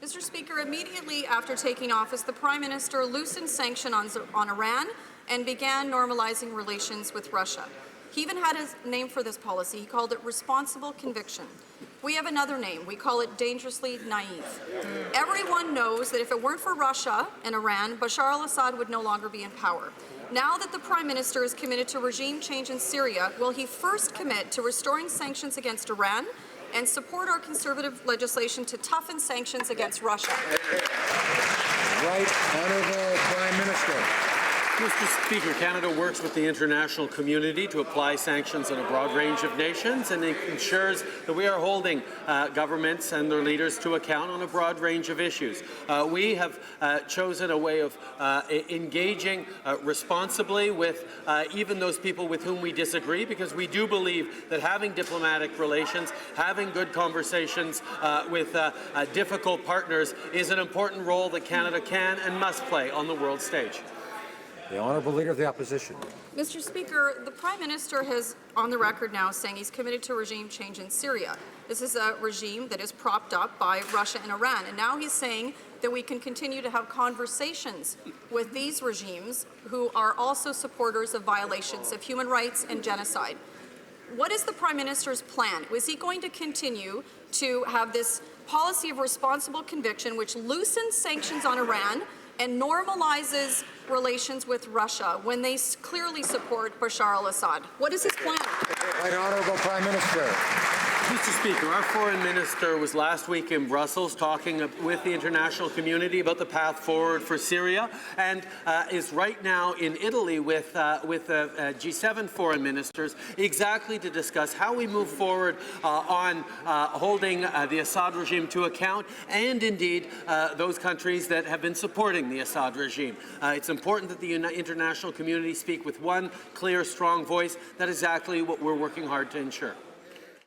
Mr. Speaker, immediately after taking office, the Prime Minister loosened sanctions on Iran and began normalizing relations with Russia. He even had a name for this policy. He called it responsible conviction. We have another name. We call it dangerously naive. Everyone knows that if it weren't for Russia and Iran, Bashar al-Assad would no longer be in power. Now that the Prime Minister is committed to regime change in Syria, will he first commit to restoring sanctions against Iran and support our conservative legislation to toughen sanctions against Russia? Right Honourable Prime Minister. Mr. Speaker, Canada works with the international community to apply sanctions on a broad range of nations, and it ensures that we are holding governments and their leaders to account on a broad range of issues. We have chosen a way of engaging responsibly with even those people with whom we disagree, because we do believe that having diplomatic relations, having good conversations with difficult partners is an important role that Canada can and must play on the world stage. The Honourable Leader of the Opposition. Mr. Speaker, the Prime Minister has on the record now saying he's committed to regime change in Syria. This is a regime that is propped up by Russia and Iran, and now he's saying that we can continue to have conversations with these regimes who are also supporters of violations of human rights and genocide. What is the Prime Minister's plan? Was he going to continue to have this policy of responsible conviction which loosens sanctions on Iran and normalizes relations with Russia when they clearly support Bashar al-Assad? What is his plan? Right Honourable Prime Minister. Mr. Speaker, our Foreign Minister was last week in Brussels talking with the international community about the path forward for Syria, and is right now in Italy with G7 foreign ministers exactly to discuss how we move forward on holding the Assad regime to account, and indeed those countries that have been supporting the Assad regime. It's important that the international community speak with one clear, strong voice. That is exactly what we're working hard to ensure.